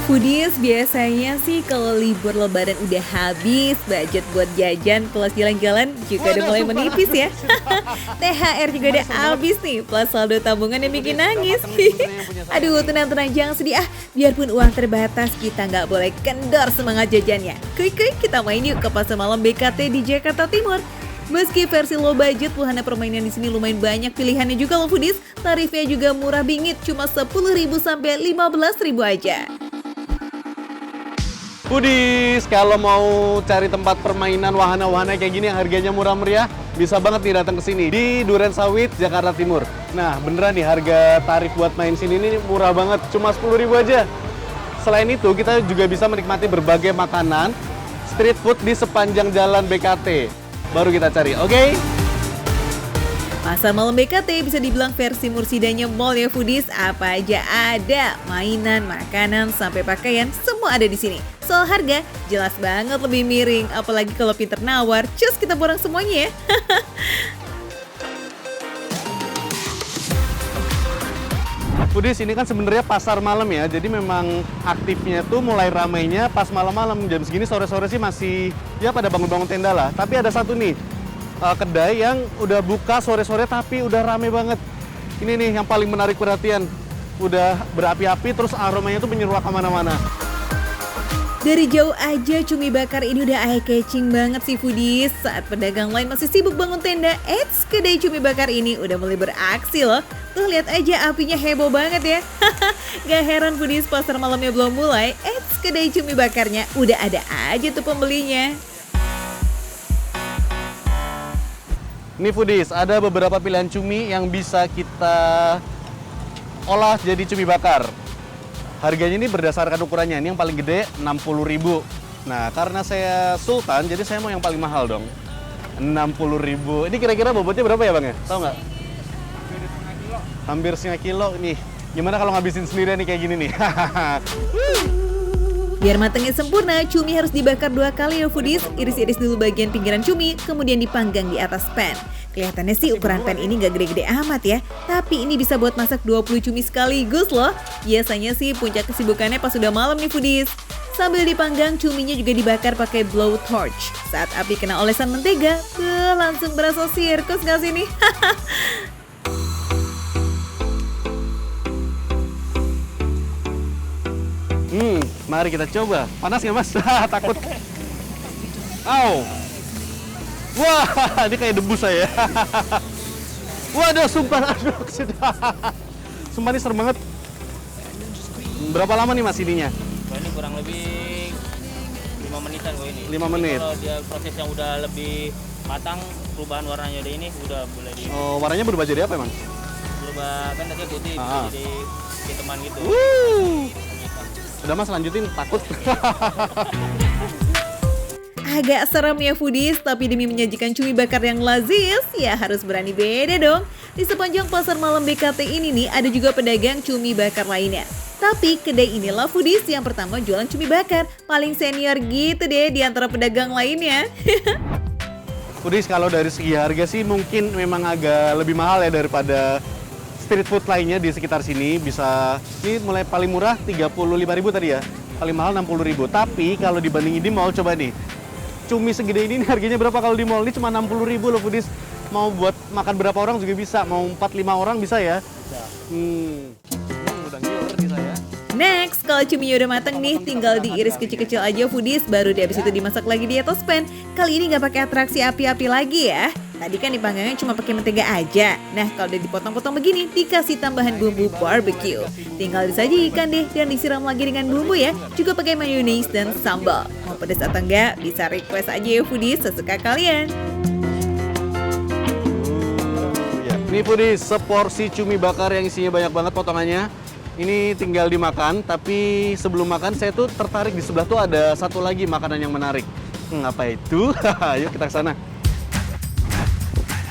Foodies biasanya sih kalau libur lebaran udah habis, budget buat jajan plus jalan-jalan juga udah mulai menipis ya. THR juga udah habis nih, plus saldo tabungan yang bikin nangis. Aduh, tenang-tenang jangan sedih ah, biarpun uang terbatas kita nggak boleh kendor semangat jajannya. Kuy, kita main yuk ke pasar malam BKT di Jakarta Timur. Meski versi low budget, wahana permainan di sini lumayan banyak pilihannya juga loh Foodies. Tarifnya juga murah bingit, cuma 10.000 sampai 15.000 aja. Foodies, kalau mau cari tempat permainan wahana-wahana kayak gini yang harganya murah meriah, bisa banget nih datang ke sini di Durensawit, Jakarta Timur. Nah, beneran nih harga tarif buat main sini ini murah banget, cuma 10.000 aja. Selain itu, kita juga bisa menikmati berbagai makanan street food di sepanjang jalan BKT. Baru kita cari, oke? Pasar malam BKT bisa dibilang versi mursidanya mall ya Foodies. Apa aja ada, mainan, makanan, sampai pakaian, semua ada di sini. Soal harga, jelas banget lebih miring. Apalagi kalau pinter nawar, cus kita borong semuanya ya. Foodies, ini kan sebenarnya pasar malam ya, jadi memang aktifnya tuh mulai ramainya pas malam-malam. Jam segini sore-sore sih masih ya pada bangun-bangun tenda lah. Tapi ada satu nih, kedai yang udah buka sore-sore tapi udah rame banget. Ini nih yang paling menarik perhatian. Udah berapi-api terus aromanya tuh menyeruak kemana-mana. Dari jauh aja cumi bakar ini udah eye-catching banget sih Foodies. Saat pedagang lain masih sibuk bangun tenda, kedai cumi bakar ini udah mulai beraksi loh. Tuh lihat aja apinya heboh banget ya. Gak heran Foodies, pasar malamnya belum mulai, kedai cumi bakarnya udah ada aja tuh pembelinya. Nih Foodies, ada beberapa pilihan cumi yang bisa kita olah jadi cumi bakar. Harganya ini berdasarkan ukurannya, ini yang paling gede 60.000. Nah, karena saya sultan, jadi saya mau yang paling mahal dong. 60.000. Ini kira-kira bobotnya berapa ya Bang ya? Tahu nggak? Hampir setengah kilo nih. Gimana kalau ngabisin sendirian nih kayak gini nih? Biar matangnya sempurna, cumi harus dibakar 2 kali ya Foodies. Iris-iris dulu bagian pinggiran cumi, kemudian dipanggang di atas pan. Kelihatannya sih ukuran pan ini gak gede-gede amat ya, tapi ini bisa buat masak 20 cumi sekaligus loh. Biasanya sih puncak kesibukannya pas udah malam nih Foodies. Sambil dipanggang, cuminya juga dibakar pakai blow torch. Saat api kena olesan mentega, langsung berasa sirkus gak sih nih? Mari kita coba. Panas nggak Mas? Takut. Au. Wah, ini kayak debu saya. Waduh, sumpah. Aduh, sumpah ini serem banget. Berapa lama nih Mas ininya? Ini kurang lebih 5 menitan kok ini. 5 menit. Kalau dia proses yang udah lebih matang, perubahan warnanya udah ini udah boleh di. Oh, warnanya berubah jadi apa emang? Berubah kan tadi putih jadi hitaman gitu. Udah Mas lanjutin, takut. Agak serem ya Foodies, tapi demi menyajikan cumi bakar yang lazis, ya harus berani beda dong. Di sepanjang pasar malam BKT ini nih, ada juga pedagang cumi bakar lainnya. Tapi kedai inilah Foodies yang pertama jualan cumi bakar, paling senior gitu deh di antara pedagang lainnya. Foodies, kalau dari segi harga sih mungkin memang agak lebih mahal ya daripada street food lainnya di sekitar sini. Bisa, ini mulai paling murah 35.000 tadi ya, paling mahal 60.000. Tapi kalau dibandingin di mall, coba nih, cumi segede ini harganya berapa kalau di mall? Ini cuma 60.000 loh Foodies. Mau buat makan berapa orang juga bisa, mau 4-5 orang bisa ya? Bisa. Udah ngiler nih saya. Next, kalau cuminya udah mateng nih, tinggal diiris kecil-kecil aja Foodies, baru di habis itu dimasak lagi di atas pan. Kali ini nggak pakai atraksi api-api lagi ya. Tadi kan dipanggangnya cuma pakai mentega aja. Nah, kalau udah dipotong-potong begini, dikasih tambahan bumbu barbecue. Tinggal disajikan deh dan disiram lagi dengan bumbu ya. Juga pakai mayones dan sambal. Mau pedas atau enggak, bisa request aja ya Foodies, sesuka kalian. Ini Foodies, seporsi cumi bakar yang isinya banyak banget potongannya. Ini tinggal dimakan, tapi sebelum makan saya tuh tertarik di sebelah tuh ada satu lagi makanan yang menarik. Apa itu? Yuk kita ke sana.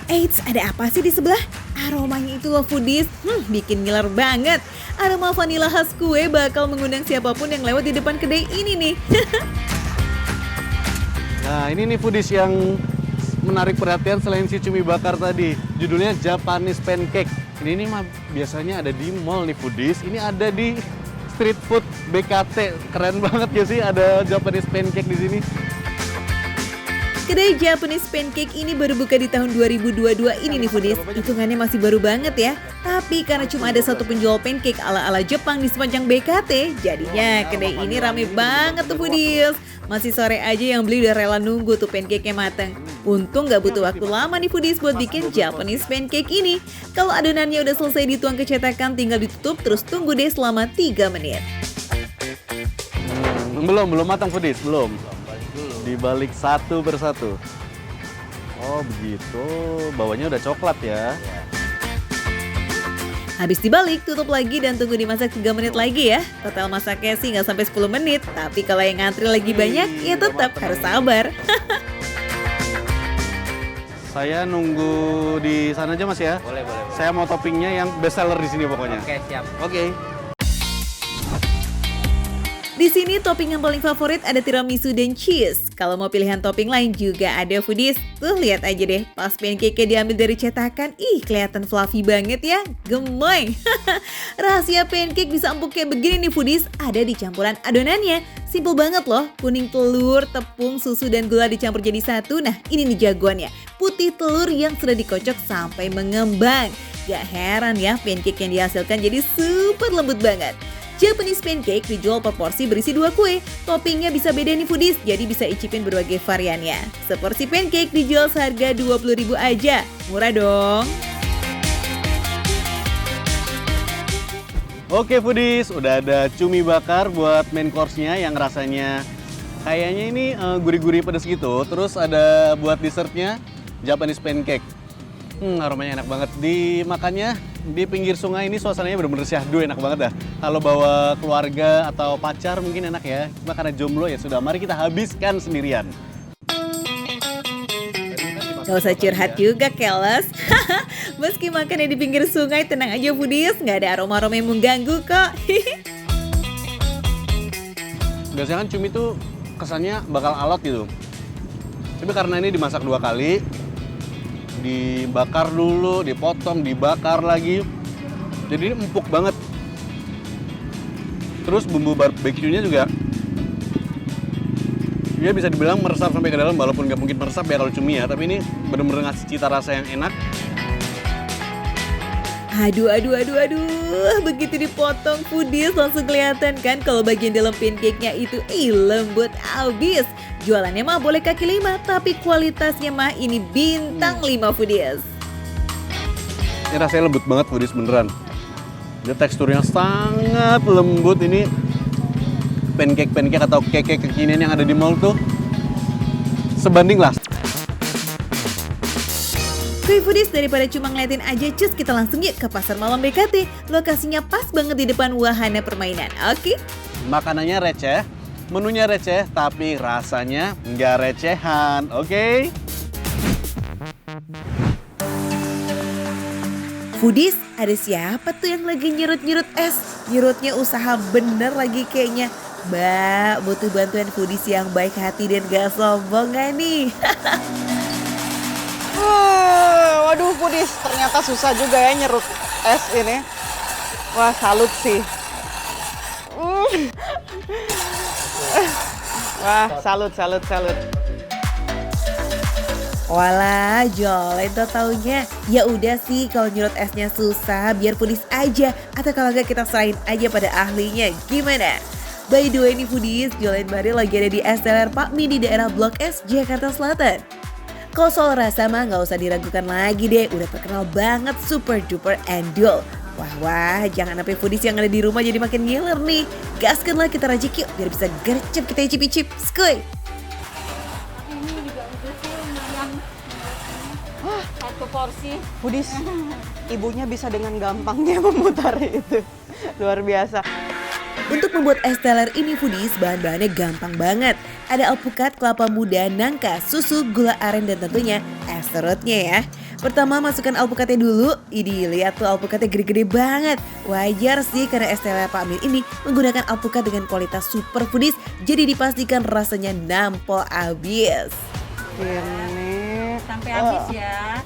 Eits, ada apa sih di sebelah? Aromanya itu loh Foodies, bikin ngiler banget. Aroma vanila khas kue bakal mengundang siapapun yang lewat di depan kedai ini nih. Nah, ini nih Foodies yang menarik perhatian selain si cumi bakar tadi. Judulnya Japanese Pancake. Ini mah biasanya ada di mall nih Foodies. Ini ada di street food BKT. Keren banget ya sih ada Japanese pancake di sini. Kedai Japanese Pancake ini baru buka di tahun 2022 ini nih foodies. Hitungannya masih baru banget ya. Tapi karena cuma ada satu penjual pancake ala-ala Jepang di sepanjang BKT, jadinya kedai ini rame banget tuh foodies. Masih sore aja yang beli udah rela nunggu tuh pancake-nya mateng. Untung gak butuh waktu lama nih foodies buat bikin Japanese Pancake ini. Kalau adonannya udah selesai dituang ke cetakan, tinggal ditutup terus tunggu deh selama 3 menit. Belum matang foodies, belum. Dibalik satu persatu. Oh begitu, bawahnya udah coklat ya. Habis dibalik, tutup lagi dan tunggu dimasak 3 menit lagi ya. Total masaknya sih nggak sampai 10 menit, tapi kalau yang ngantri lagi banyak, ya tetap harus sabar. Saya nunggu di sana aja Mas ya. Boleh. Saya mau toppingnya yang best seller di sini pokoknya. Oke, siap. Oke. Di sini topping yang paling favorit ada tiramisu dan cheese. Kalau mau pilihan topping lain juga ada foodies. Tuh lihat aja deh, pas pancake-nya diambil dari cetakan, kelihatan fluffy banget ya, gemoy. Rahasia pancake bisa empuk kayak begini nih foodies, ada di campuran adonannya. Simple banget loh, kuning telur, tepung, susu dan gula dicampur jadi satu. Nah ini nih jagoannya, putih telur yang sudah dikocok sampai mengembang. Gak heran ya pancake yang dihasilkan jadi super lembut banget. Japanese Pancake dijual per porsi berisi 2 kue. Toppingnya bisa beda nih foodies, jadi bisa icipin berbagai variannya. Seporsi pancake dijual seharga 20.000 aja. Murah dong. Oke foodies, udah ada cumi bakar buat main course-nya yang rasanya kayaknya ini gurih-gurih pedas gitu. Terus ada buat dessertnya Japanese Pancake. Aromanya enak banget. Dimakannya di pinggir sungai ini suasananya bener-bener syahdu, enak banget dah. Kalau bawa keluarga atau pacar mungkin enak ya. Cuma karena jomblo ya sudah, mari kita habiskan sendirian. Gak usah curhat juga keles. Meski makannya di pinggir sungai, tenang aja foodies, gak ada aroma-aroma yang mengganggu kok. Biasanya kan cumi tuh kesannya bakal alot gitu. Tapi karena ini dimasak 2 kali, dibakar dulu, dipotong, dibakar lagi. Jadi ini empuk banget. Terus bumbu barbecue-nya juga dia bisa dibilang meresap sampai ke dalam, walaupun nggak mungkin meresap ya kalau cumi ya, tapi ini bener-bener ngasih cita rasa yang enak. Aduh, begitu dipotong foodies langsung kelihatan kan kalau bagian dalam pancake-nya itu lembut abis. Jualannya mah boleh kaki 5, tapi kualitasnya mah ini bintang 5 foodies. Ini rasanya lembut banget foodies beneran. Dia teksturnya sangat lembut. Ini pancake atau cake kekinian yang ada di mall tuh sebanding lah. Oke foodies, daripada cuma ngeliatin aja, cus kita langsung yuk ke Pasar Malam BKT. Lokasinya pas banget di depan wahana permainan, oke? Makanannya receh, menunya receh, tapi rasanya nggak recehan, oke? Foodies, ada siapa tuh yang lagi nyerut-nyerut es? Nyerutnya usaha bener lagi kayaknya. Mbak, butuh bantuan foodies yang baik hati dan gak sombong gak nih? Waduh foodies, ternyata susah juga ya nyerut es ini. Wah salut sih. Wah salut. Walah, Jolen tuh taunya. Ya udah sih, kalau nyerut esnya susah, biar foodies aja. Atau kalau nggak kita serahin aja pada ahlinya, gimana? By the way nih foodies, Jolen Bari lagi ada di Es Teler Pak Mi di daerah Blok S, Jakarta Selatan. Kalau soal rasa mah nggak usah diragukan lagi deh, udah terkenal banget, super duper endul. Wah, jangan sampai foodies yang ada di rumah jadi makin ngiler nih. Gaskanlah kita racik yuk, biar bisa gercep kita icip-icip. Skuy! Satu porsi. Foodies, ibunya bisa dengan gampangnya memutar itu. Luar biasa. Untuk membuat es teler ini foodies, bahan-bahannya gampang banget. Ada alpukat, kelapa muda, nangka, susu, gula aren, dan tentunya es serutnya ya. Pertama masukkan alpukatnya dulu. Ini lihat tuh alpukatnya gede-gede banget. Wajar sih karena es teler Pak Amir ini menggunakan alpukat dengan kualitas super foodies. Jadi dipastikan rasanya nampol abis. Ini Sampai habis ya.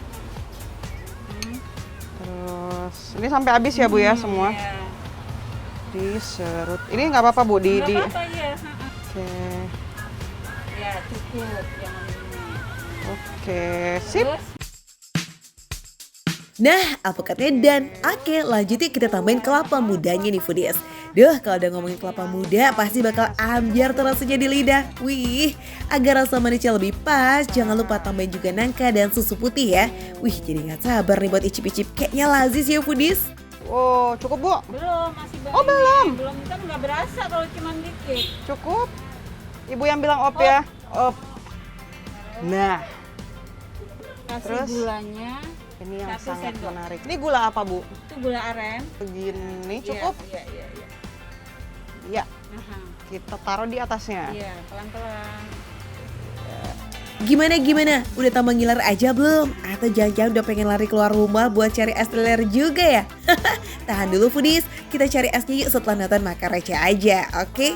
terus ini sampai habis ya Bu ya semua. Iya. Diserut. Ini nggak apa-apa Bu Nggak apa-apa ya. Oke. Ya cukup jangan ini. Oke, sip. Terus Nah, alpukatnya dan oke, lanjutnya kita tambahin kelapa mudanya nih foodies. Duh, kalau udah ngomongin kelapa muda pasti bakal ambiar tuh rasanya di lidah. Wih, agar rasa manisnya lebih pas, jangan lupa tambahin juga nangka dan susu putih ya. Wih, jadi nggak sabar nih buat icip-icip. Kayaknya lazis ya foodies. Oh, cukup Bu? belum masih banyak. Oh, belum? Belum kan nggak berasa kalau cuma dikit. Cukup? Ibu yang bilang op ya? Op. Nah, Kasih Terus? gulanya. ini yang 1 sangat sendok. menarik. Ini gula apa Bu? Itu gula aren. Begini cukup? Iya, iya, iya. Ya, Aha, kita taruh di atasnya. iya, pelan-pelan. Gimana? Udah tambah ngiler aja belum? Atau jangan-jangan udah pengen lari keluar rumah buat cari es teler juga ya? Tahan dulu foodies, kita cari esnya yuk setelah nonton Makan Receh aja, oke?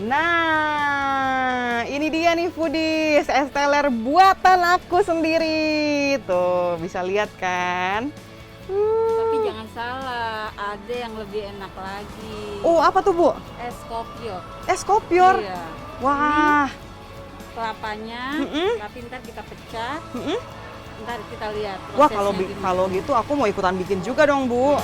Nah, ini dia nih foodies, es teler buatan aku sendiri. Tuh, bisa lihat kan? Tapi jangan salah, ada yang lebih enak lagi. Oh, apa tuh Bu? Es kopior. Es kopior. Iya. Wah, Kelapanya, Mm-mm. tapi ntar kita pecah. Mm-mm. Ntar kita lihat Wah prosesnya gimana. kalau gitu aku mau ikutan bikin juga dong Bu.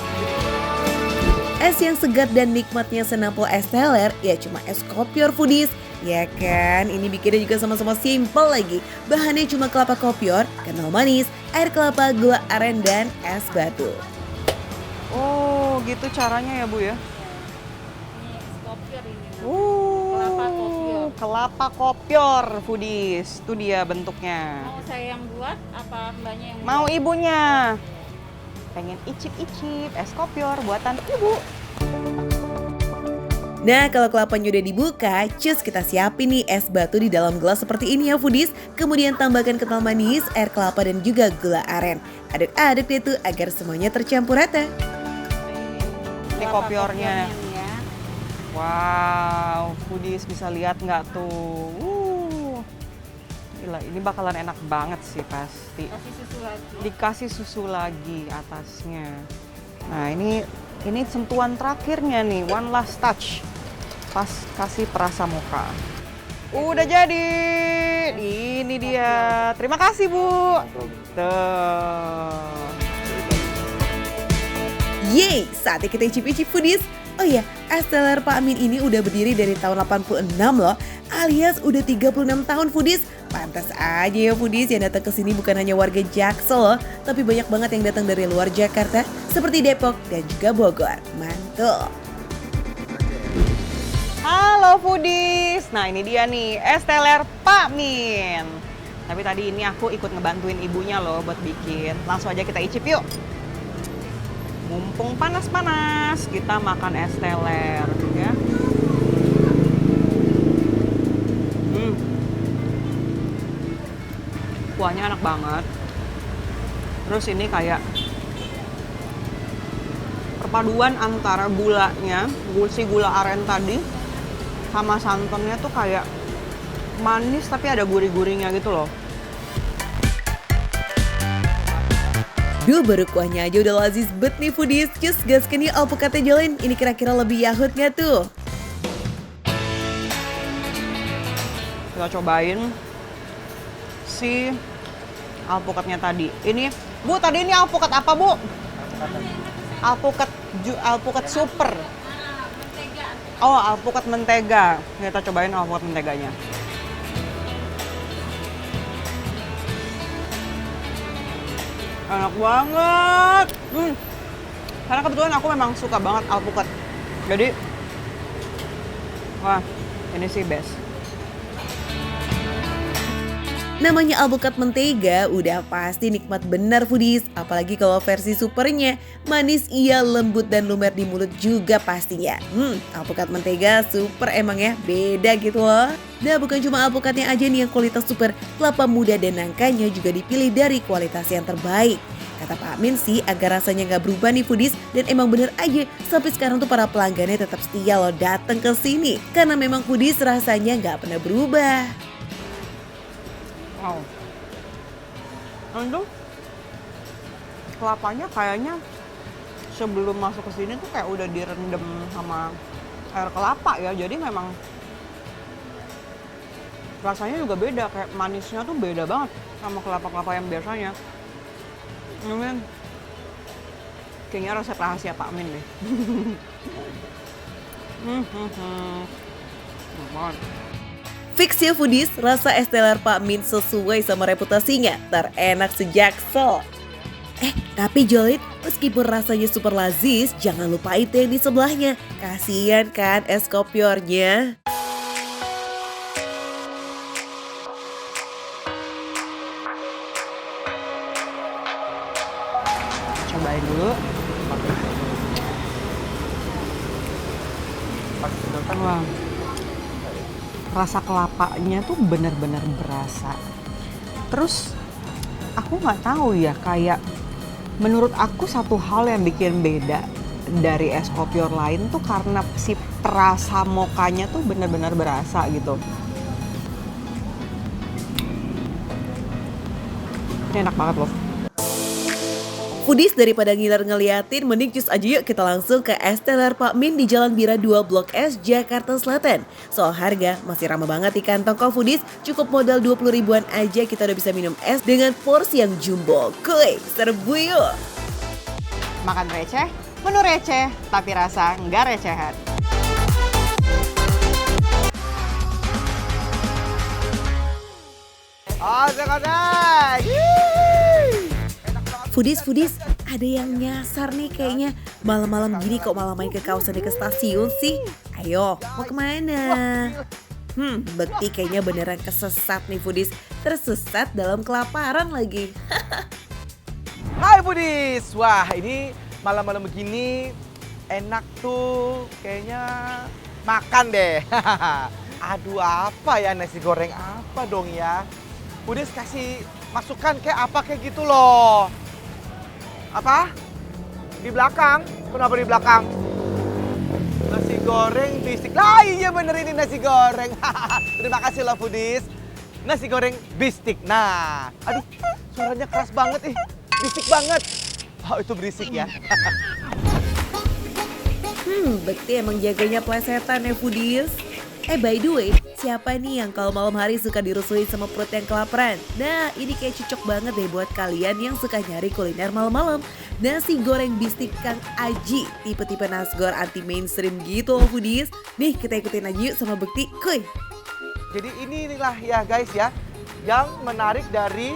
Es yang segar dan nikmatnya senampol es teler, ya cuma es kopior foodies. Ya kan, ini bikinnya juga sama-sama simple lagi. Bahannya cuma kelapa kopior, kental manis, air kelapa, gula aren, dan es batu. Oh gitu caranya ya Bu ya. Ini es kopior ini. Kelapa kopior. Kelapa kopior foodies. Itu dia bentuknya. Mau saya yang buat apa mbaknya yang Mau buat? ibunya. Pengen icip-icip es kopior buatan ibu. Nah, kalau kelapanya udah dibuka, cus kita siapin nih es batu di dalam gelas seperti ini ya foodies. Kemudian tambahkan kental manis, air kelapa dan juga gula aren. Aduk-aduk deh tuh agar semuanya tercampur rata. Ini Kelapa kopiornya. nih ya. Wow, foodies bisa lihat nggak tuh? Gila, ini bakalan enak banget sih pasti. Kasih susu lagi. Dikasih susu lagi atasnya. Nah ini sentuhan terakhirnya nih, one last touch. Pas kasih perasa muka. Udah jadi. Ini dia. Terima kasih Bu. Tuh. Yeay, saatnya kita icip-icip foodies. Oh iya, es teler Pak Amin ini udah berdiri dari tahun 86 loh, alias udah 36 tahun foodies. Pantas aja ya foodies yang datang ke sini bukan hanya warga Jaksel loh, tapi banyak banget yang datang dari luar Jakarta, seperti Depok dan juga Bogor. Mantul. Halo foodies. Nah ini dia nih, es teler Pak Min. Tapi tadi ini aku ikut ngebantuin ibunya loh buat bikin. Langsung aja kita icip yuk. Mumpung panas-panas, kita makan es teler ya. Kuahnya enak banget. Terus ini kayak perpaduan antara gulanya, si gula aren tadi, sama santannya tuh kayak manis tapi ada gurih-gurihnya gitu loh. Duh, baru kuahnya aja udah lazis bet nih foodies. Cus, gaskan nih alpukatnya jalanin. Ini kira-kira lebih yahut gak tuh? Kita cobain si alpukatnya tadi. Ini, Bu, tadi ini alpukat apa, Bu? Alpukat super. Oh, alpukat mentega. Kita cobain alpukat menteganya. Enak banget. Karena kebetulan aku memang suka banget alpukat. Jadi, wah, ini sih best. Namanya alpukat mentega udah pasti nikmat benar foodies, apalagi kalau versi supernya. Manis iya, lembut dan lumer di mulut juga pastinya. Alpukat mentega super emang ya, beda gitu loh. Nah bukan cuma alpukatnya aja nih yang kualitas super, kelapa muda dan nangkanya juga dipilih dari kualitas yang terbaik. Kata Pak Amin sih agar rasanya nggak berubah nih foodies, dan emang bener aja sampai sekarang tuh para pelanggannya tetap setia loh datang ke sini karena memang foodies rasanya nggak pernah berubah. Wow. Aduh, kelapanya kayaknya sebelum masuk ke sini tuh kayak udah direndam sama air kelapa ya. Jadi memang rasanya juga beda, kayak manisnya tuh beda banget sama kelapa-kelapa yang biasanya. Ini kayaknya resep rahasia Pak Min nih. Fix ya foodies, rasa es teler Pak Min sesuai sama reputasinya, terenak sejaksel. Tapi Jolit, meskipun rasanya super lazis, jangan lupa itu yang di sebelahnya. Kasian kan es kopiornya. Cobain dulu. Wah, rasa kelapanya tuh benar-benar berasa. Terus aku nggak tahu ya, kayak menurut aku satu hal yang bikin beda dari es kopior lain tuh karena si perasa mokanya tuh benar-benar berasa gitu. Ini enak banget loh. Foodies, daripada ngiler ngeliatin, mending cus aja yuk kita langsung ke es teler Pak Min di Jalan Bira 2 Blok S, Jakarta Selatan. Soal harga, masih ramah banget di kantong kok foodies, cukup modal 20 ribuan aja kita udah bisa minum es dengan porsi yang jumbo. Kuy, serbu yuk! Makan receh, menu receh, tapi rasa nggak recehan. Foodies, ada yang nyasar nih kayaknya. Malam-malam gini kok malah main ke kawasan dekat stasiun sih? Ayo, mau kemana? Bekti kayaknya beneran kesesat nih foodies. Tersesat dalam kelaparan lagi. Hai foodies, wah ini malam-malam begini enak tuh kayaknya makan deh. Aduh apa ya, nasi goreng apa dong ya? Foodies kasih masukan kayak apa kayak gitu loh. Apa? Di belakang? Kenapa di belakang? Nasi goreng bistik. Lah iya bener ini nasi goreng. Terima kasih loh foodies. Nasi goreng bistik. Nah, aduh suaranya keras banget ih. Bistik banget. Oh itu berisik ya. Bekti emang jaganya plesetan ya foodies. By the way, siapa nih yang kalau malam hari suka dirusuhin sama perut yang kelaparan? Nah, ini kayak cocok banget deh buat kalian yang suka nyari kuliner malam-malam. Nasi goreng bistik Kang Aji, tipe-tipe nasgor anti mainstream gitu loh foodies. Nih kita ikutin aja yuk sama Bekti, kuy. Jadi inilah ya guys ya, yang menarik dari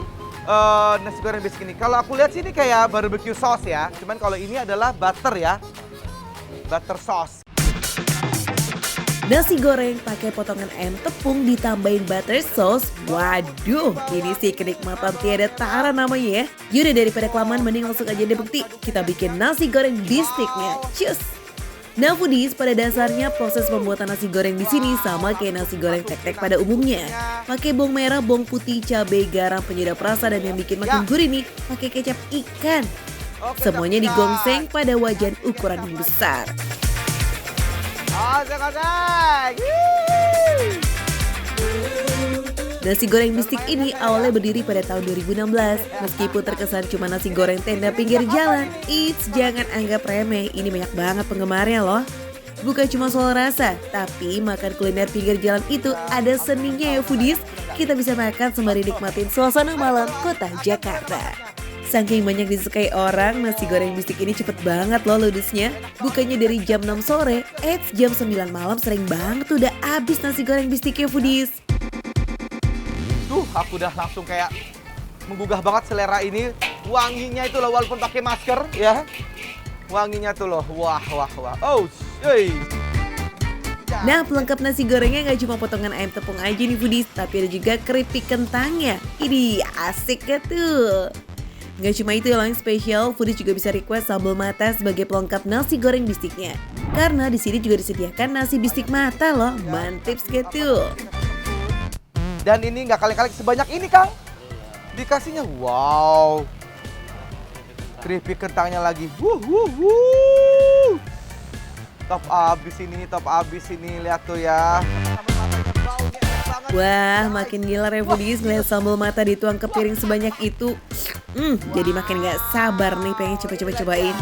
nasi goreng bistik ini. Kalau aku lihat sih ini kayak barbecue sauce ya, cuman kalau ini adalah butter ya, butter sauce. Nasi goreng pakai potongan ayam tepung ditambahin butter sauce. Waduh, ini sih kenikmatan tiada tara namanya ya. Yaudah daripada kelamaan mending langsung aja deh Bekti, kita bikin nasi goreng bistiknya. Cus! Nah foodies, pada dasarnya proses pembuatan nasi goreng di sini sama kayak nasi goreng tek-tek pada umumnya. Pakai bawang merah, bawang putih, cabai, garam, penyedap rasa, dan yang bikin makin gurih nih, pakai kecap ikan. Semuanya digongseng pada wajan ukuran yang besar. Nasi goreng bistik ini awalnya berdiri pada tahun 2016. Meskipun terkesan cuma nasi goreng tenda pinggir jalan, jangan anggap remeh, ini banyak banget penggemarnya loh. Bukan cuma soal rasa, tapi makan kuliner pinggir jalan itu ada seninya ya foodies. Kita bisa makan sembari nikmatin suasana malam kota Jakarta. Saking banyak disukai orang, nasi goreng bistik ini cepet banget loh ludusnya. Bukannya dari jam 6 sore, jam 9 malam sering banget udah habis nasi goreng bistiknya foodies. Duh, aku udah langsung kayak menggugah banget selera ini. Wanginya itu loh, walaupun pakai masker ya. Wanginya tuh loh, wah. Oh, hey. Nah, pelengkap nasi gorengnya nggak cuma potongan ayam tepung aja nih foodies, tapi ada juga keripik kentangnya. Ini asik gak tuh? Nggak cuma itu yang spesial, foodies juga bisa request sambal mata sebagai pelengkap nasi goreng bistiknya. Karena di sini juga disediakan nasi bistik mata loh, mantap gitu. Dan ini nggak kali-kali sebanyak ini Kang. Dikasihnya, wow. Keripik kentangnya lagi, Top abis ini, lihat tuh ya. Wah, makin gila ya foodies ngeliat sambal mata dituang ke piring sebanyak itu. Jadi makin gak sabar nih pengen coba-cobain.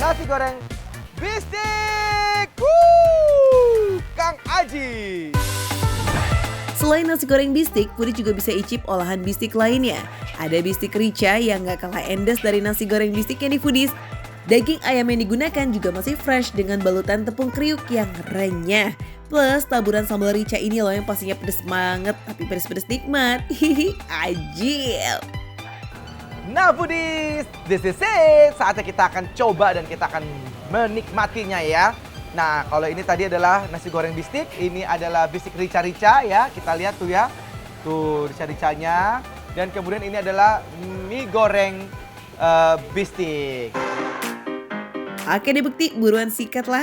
nasi goreng bistik. Wuh, Kang Aji. Selain nasi goreng bistik, Foodies juga bisa icip olahan bistik lainnya. Ada bistik rica yang gak kalah endes dari nasi goreng bistik yang di Foodies. Daging ayam yang digunakan juga masih fresh dengan balutan tepung kriuk yang renyah. Plus taburan sambal rica ini loh yang pastinya pedes banget, tapi pedes-pedes nikmat. Hihi, ajil. Nah Foodies, this is it. Saatnya kita akan coba dan kita akan menikmatinya ya. Nah kalau ini tadi adalah nasi goreng bistik, ini adalah bistik rica-rica ya. Kita lihat tuh ya, tuh rica-ricanya. Dan kemudian ini adalah mie goreng bistik. Oke deh Bekti, buruan sikat lah.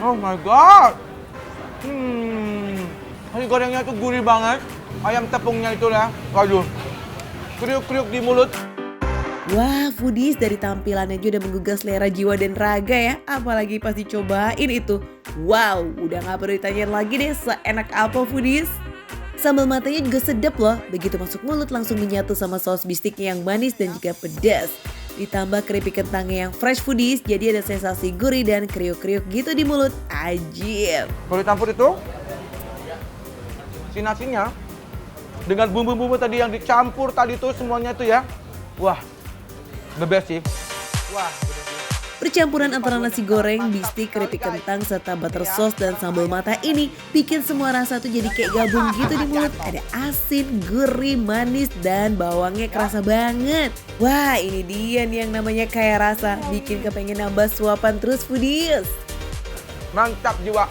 Oh my god. Nasi gorengnya tuh gurih banget. Ayam tepungnya itu ya, waduh. Kriuk-kriuk di mulut. Wah, Foodies dari tampilannya aja udah menggugah selera jiwa dan raga ya. Apalagi pas dicobain itu. Wow, udah gak perlu ditanyain lagi deh seenak apa Foodies. Sambal matanya juga sedap loh. Begitu masuk mulut langsung menyatu sama saus bistiknya yang manis dan juga pedas. Ditambah keripik kentangnya yang fresh Foodies, jadi ada sensasi gurih dan kriuk-kriuk gitu di mulut. Ajib. Kalau dicampur itu, si nasinya dengan bumbu-bumbu tadi yang dicampur tadi tuh semuanya tuh ya. Wah, the best sih. Wah, Percampuran antara nasi goreng, bistik, keripik kentang, serta butter sauce dan sambal mata ini bikin semua rasa tuh jadi kayak gabung gitu di mulut. Ada asin, gurih, manis, dan bawangnya kerasa banget. Wah, ini dia nih yang namanya kaya rasa, bikin kepengen nambah suapan terus Foodies. mantap jiwa.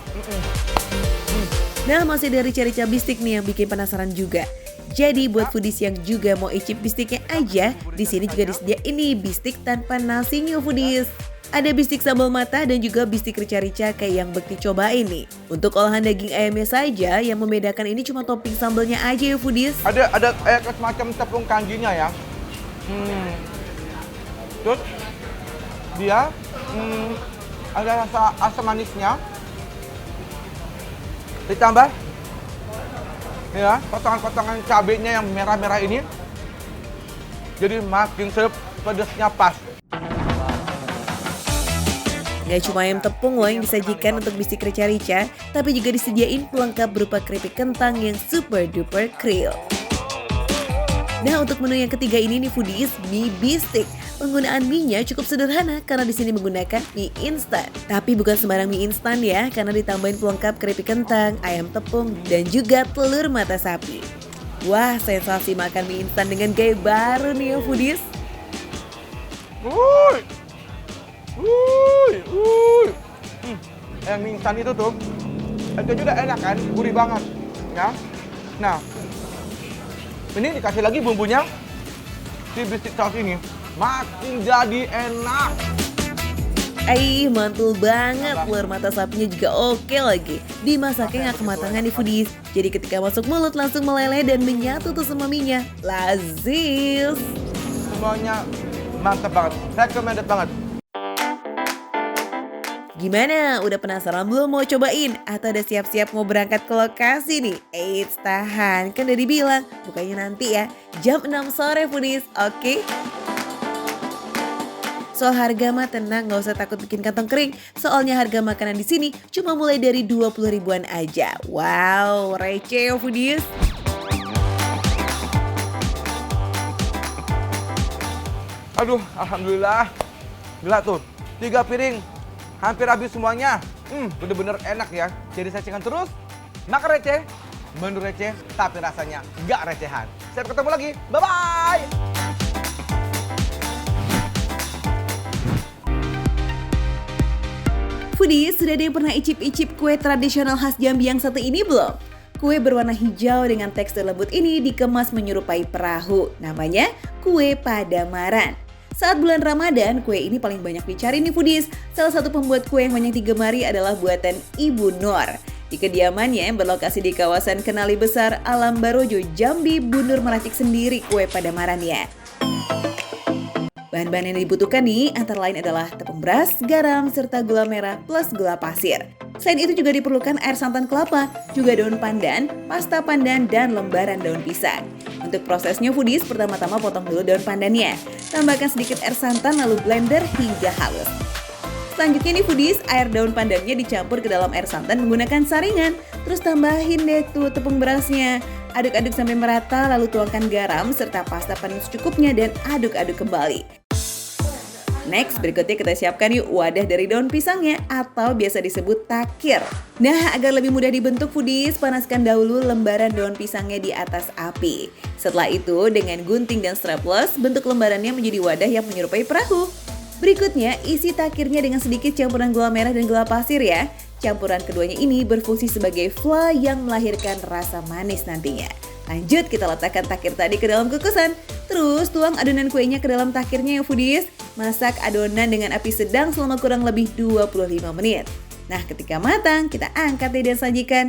Nah, masih dari rica-rica bistik nih yang bikin penasaran juga. Jadi buat Foodies yang juga mau icip bistiknya aja, di sini juga disediain nih bistik tanpa nasinya Foodies. Ada bistik sambal mata dan juga bistik rica-rica kayak yang Bekti cobain nih. Untuk olahan daging ayamnya saja, yang membedakan ini cuma topping sambalnya aja ya Foodies. Ada kayak semacam tepung kanjinya ya. Terus dia ada rasa asam manisnya. Ditambah ya potongan-potongan cabenya yang merah-merah ini. Jadi makin sedap, pedasnya pas. Gak cuma ayam tepung loh yang disajikan untuk bistik rica-rica, tapi juga disediain pelengkap berupa keripik kentang yang super duper kriuk. Nah, untuk menu yang ketiga ini nih Foodies, mie bistik. Penggunaan mie-nya cukup sederhana karena di sini menggunakan mie instan. Tapi bukan sembarang mie instan ya, karena ditambahin pelengkap keripik kentang, ayam tepung, dan juga telur mata sapi. Wah, sensasi makan mie instan dengan gaya baru nih ya Foodies. Yang mie instan itu tuh, itu juga enak kan, gurih banget, ya. Nah, ini dikasih lagi bumbunya, si bistik saus ini, makin jadi enak. Mantul banget, telur mata sapinya juga oke lagi. Dimasaknya nggak kematangan nih Foodies. Jadi ketika masuk mulut langsung meleleh dan menyatu tuh sama mie-nya. Lazis. Semuanya mantap banget, recommended banget. Gimana? Udah penasaran belum mau cobain? Atau udah siap-siap mau berangkat ke lokasi nih? Eits, tahan. Kan udah dibilang, bukannya nanti ya. Jam 6 sore Foodies, oke? Soal harga mah tenang, gak usah takut bikin kantong kering. Soalnya harga makanan di sini cuma mulai dari 20 ribuan aja. Wow, receh ya Foodies. Aduh, alhamdulillah. Gila tuh, 3 piring. Hampir habis semuanya. Bener-bener enak ya. Jadi sajikan terus. Makan receh, menu receh, tapi rasanya nggak recehan. Sampai ketemu lagi. Bye-bye. Foodies, sudah ada yang pernah icip-icip kue tradisional khas Jambi yang satu ini belum? Kue berwarna hijau dengan tekstur lembut ini dikemas menyerupai perahu. Namanya kue Padamaran. Saat bulan Ramadan, kue ini paling banyak dicari nih Foodies. Salah satu pembuat kue yang banyak digemari adalah buatan Ibu Nur. Di kediamannya yang berlokasi di kawasan Kenali Besar, Alam Barojo, Jambi, Bu Nur meracik sendiri kue Padamaran ya. Bahan-bahan yang dibutuhkan nih antara lain adalah tepung beras, garam, serta gula merah plus gula pasir. Selain itu juga diperlukan air santan kelapa, juga daun pandan, pasta pandan, dan lembaran daun pisang. Untuk prosesnya foodies, pertama-tama potong dulu daun pandannya. Tambahkan sedikit air santan lalu blender hingga halus. Selanjutnya nih foodies, air daun pandannya dicampur ke dalam air santan menggunakan saringan. Terus tambahin deh tuh tepung berasnya. Aduk-aduk sampai merata lalu tuangkan garam serta pasta panis secukupnya dan aduk-aduk kembali. Next, berikutnya kita siapkan yuk wadah dari daun pisangnya atau biasa disebut takir. Nah, agar lebih mudah dibentuk foodies, panaskan dahulu lembaran daun pisangnya di atas api. Setelah itu, dengan gunting dan strapless, bentuk lembarannya menjadi wadah yang menyerupai perahu. Berikutnya, isi takirnya dengan sedikit campuran gula merah dan gula pasir ya. Campuran keduanya ini berfungsi sebagai fla yang melahirkan rasa manis nantinya. Lanjut, kita letakkan takir tadi ke dalam kukusan. Terus tuang adonan kuenya ke dalam takirnya ya foodies. Masak adonan dengan api sedang selama kurang lebih 25 menit. Nah, ketika matang, kita angkat deh dan sajikan.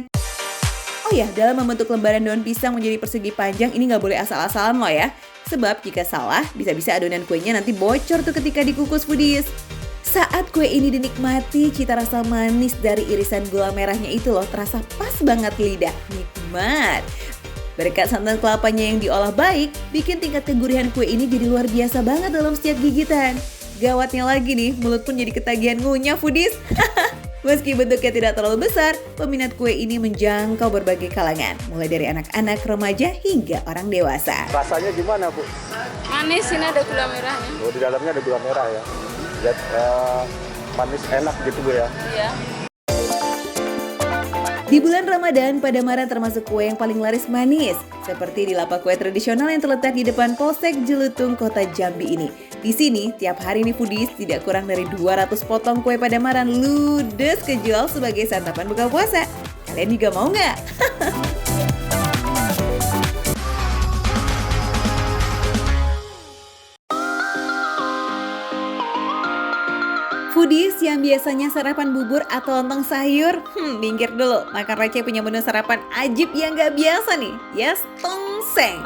Oh ya, dalam membentuk lembaran daun pisang menjadi persegi panjang ini nggak boleh asal-asalan loh ya. Sebab jika salah, bisa-bisa adonan kuenya nanti bocor tuh ketika dikukus foodies. Saat kue ini dinikmati, cita rasa manis dari irisan gula merahnya itu loh terasa pas banget lidah. Nikmat. Berkat santan kelapanya yang diolah baik, bikin tingkat kegurihan kue ini jadi luar biasa banget dalam setiap gigitan. Gawatnya lagi nih, mulut pun jadi ketagihan ngunyah foodies. Meski bentuknya tidak terlalu besar, peminat kue ini menjangkau berbagai kalangan, mulai dari anak-anak, remaja, hingga orang dewasa. Rasanya gimana, Bu? Manis, ini ada gula merahnya. Oh, di dalamnya ada gula merah ya. Lihat manis enak gitu, Bu ya. Iya. Di bulan Ramadan, Padamaran termasuk kue yang paling laris manis. Seperti di lapak kue tradisional yang terletak di depan Polsek Jelutung, Kota Jambi ini. Di sini, tiap hari nih foodies tidak kurang dari 200 potong kue Padamaran ludes kejual sebagai santapan buka puasa. Kalian juga mau nggak? Foodies yang biasanya sarapan bubur atau lontong sayur, minggir dulu. Makan receh punya menu sarapan ajib yang nggak biasa nih. Yes, tongseng.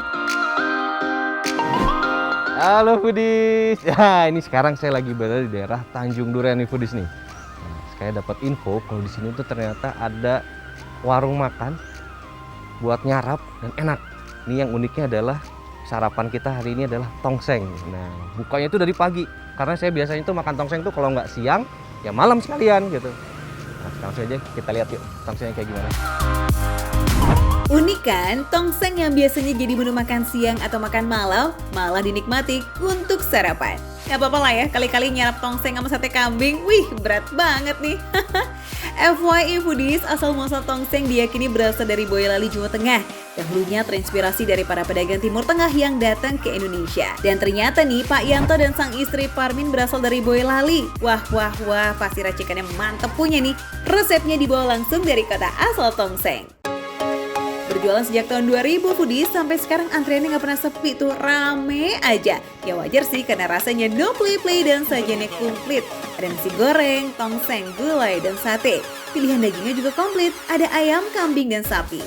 Halo foodies. Ya, ini sekarang saya lagi berada di daerah Tanjung Duren nih foodies nih. Nah, saya dapat info kalau di sini tuh ternyata ada warung makan buat nyarap dan enak. Ini yang uniknya adalah sarapan kita hari ini adalah tongseng. Nah, bukanya itu dari pagi. Karena saya biasanya tuh makan tongseng tuh kalau nggak siang, ya malam sekalian gitu. Nah, langsung aja kita lihat yuk tongsengnya kayak gimana. Unik kan, tongseng yang biasanya jadi menu makan siang atau makan malam, malah dinikmati untuk sarapan. Gak apa-apa lah ya, kali-kali nyarap tongseng sama sate kambing, wih berat banget nih. FYI foodies, asal-muasal tongseng diyakini berasal dari Boyolali, Jawa Tengah. Dahulunya terinspirasi dari para pedagang Timur Tengah yang datang ke Indonesia. Dan ternyata nih, Pak Yanto dan sang istri Parmin berasal dari Boyolali. Wah, pasti racikannya mantep punya nih. Resepnya dibawa langsung dari kota asal tongseng. Berjualan sejak tahun 2000 foodies, sampai sekarang antriannya nggak pernah sepi tuh, rame aja. Ya wajar sih karena rasanya no play dan sajiannya komplit. Ada nasi goreng, tongseng, gulai, dan sate. Pilihan dagingnya juga komplit, ada ayam, kambing, dan sapi.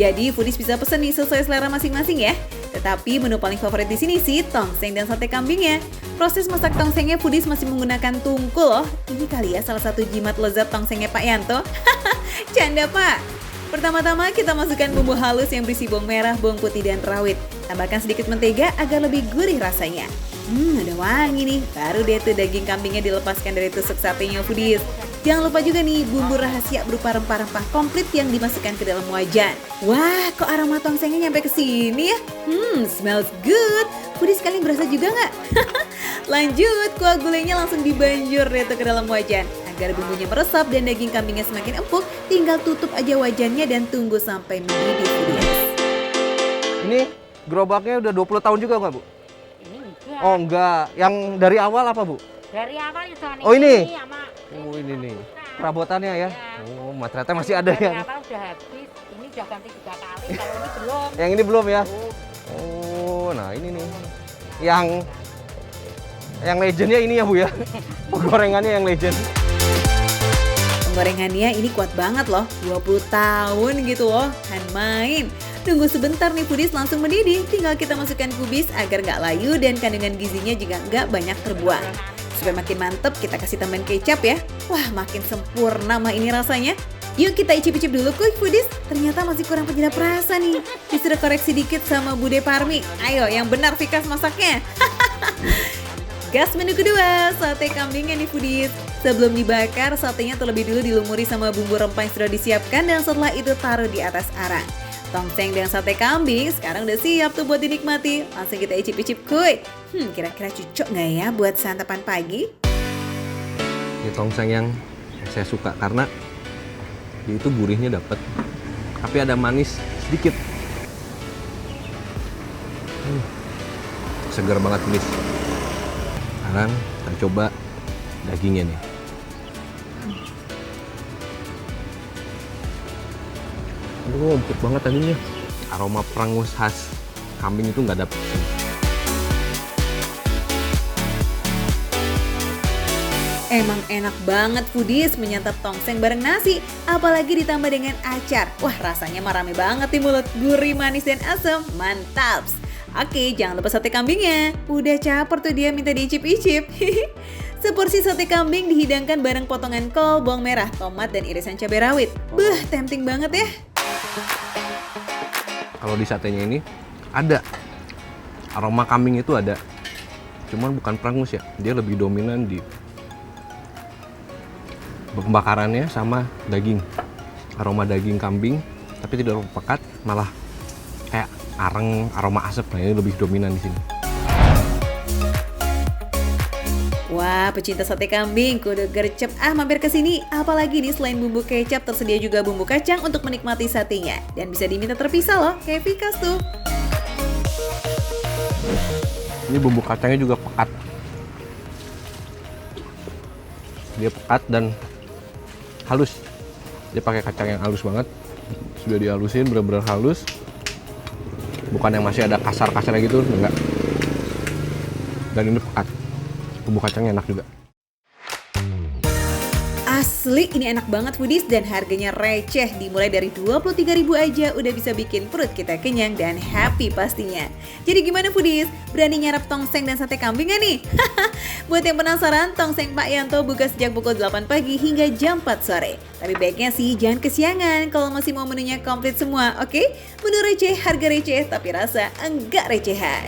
Jadi foodies bisa pesen nih sesuai selera masing-masing ya. Tetapi menu paling favorit di sini sih tongseng dan sate kambingnya. Proses masak tongsengnya foodies masih menggunakan tungku loh. Ini kali ya salah satu jimat lezat tongsengnya Pak Yanto. Canda Pak. Pertama-tama kita masukkan bumbu halus yang berisi bawang merah, bawang putih, dan rawit. Tambahkan sedikit mentega agar lebih gurih rasanya. Ada wangi nih. Baru deh tuh daging kambingnya dilepaskan dari tusuk satenya foodies. Jangan lupa juga nih bumbu rahasia berupa rempah-rempah komplit yang dimasukkan ke dalam wajan. Wah, kok aroma tongsengnya nyampe ke sini ya? Smells good. Foodies kalian berasa juga nggak? Lanjut, kuah gulainya langsung dibanjur deh tuh ke dalam wajan. Agar bumbunya meresap dan daging kambingnya semakin empuk, tinggal tutup aja wajannya dan tunggu sampai mendidih foodies. Ini gerobaknya udah 20 tahun juga nggak, Bu? Ini enggak. Oh enggak, yang dari awal apa, Bu? Dari awal itu Oh, ini? sama Oh ini nih, perabotannya ya? Oh ternyata masih ada dari yang... awal udah habis. Ini udah ganti 3 kali, kalau ini belum. Yang ini belum ya? Oh, nah ini nih. Yang legendnya ini ya, Bu ya? Gorengannya yang legend. Penggorengannya ini kuat banget loh, 20 tahun gitu loh, kan main. Tunggu sebentar nih foodies langsung mendidih, tinggal kita masukkan kubis agar nggak layu dan kandungan gizinya juga nggak banyak terbuang. Supaya makin mantep, kita kasih tambahan kecap ya. Wah, makin sempurna mah ini rasanya. Yuk kita icip-icip dulu Quick Foodies. Ternyata masih kurang penyedap rasa nih. Disuruh koreksi dikit sama Bude Parmi. Ayo yang benar Vikas masaknya. Gas menu kedua, sate kambingnya nih Foodies. Sebelum dibakar, satenya terlebih dulu dilumuri sama bumbu rempah yang sudah disiapkan dan setelah itu taruh di atas arang. Tongseng dan sate kambing sekarang udah siap tuh buat dinikmati. Langsung kita icip-icip kuy. Kira-kira cocok nggak ya buat santapan pagi? Ini tongseng yang saya suka karena dia itu gurihnya dapat, tapi ada manis sedikit. Segar banget guys. Sekarang kita coba dagingnya nih. Aduh, empuk banget dagingnya. Aroma perangus khas kambing itu nggak dapet. Emang enak banget Foodies menyantap tongseng bareng nasi, apalagi ditambah dengan acar. Wah rasanya mah rame banget di mulut, gurih, manis, dan asam, mantap. Oke, jangan lupa sate kambingnya. Udah caper tuh dia minta diicip-icip. Seporsi sate kambing dihidangkan bareng potongan kol, bawang merah, tomat, dan irisan cabai rawit. Beuh, tempting banget ya. Kalau di satenya ini ada aroma kambing itu ada, cuman bukan perangus ya, dia lebih dominan di pembakarannya sama daging. Aroma daging kambing, tapi tidak terlalu pekat, malah kayak areng, aroma asap. Nah ini lebih dominan di sini. Wah, pecinta sate kambing kudu gercep mampir ke sini. Apalagi nih selain bumbu kecap tersedia juga bumbu kacang untuk menikmati satenya dan bisa diminta terpisah loh, kayak Vikas tuh. Ini bumbu kacangnya juga pekat. Dia pekat dan halus. Dia pakai kacang yang halus banget. Sudah dihalusin benar-benar halus. Bukan yang masih ada kasar-kasarnya gitu, enggak. Dan ini pekat. Bumbu kacangnya enak juga. Asli ini enak banget Foodies dan harganya receh. Dimulai dari 23.000 aja udah bisa bikin perut kita kenyang dan happy pastinya. Jadi gimana Foodies? Berani nyarap tongseng dan sate kambing gak nih? Buat yang penasaran, tongseng Pak Yanto buka sejak pukul 8 pagi hingga jam 4 sore. Tapi baiknya sih jangan kesiangan kalau masih mau menunya komplit semua, oke? Menu receh, harga receh, tapi rasa enggak recehan.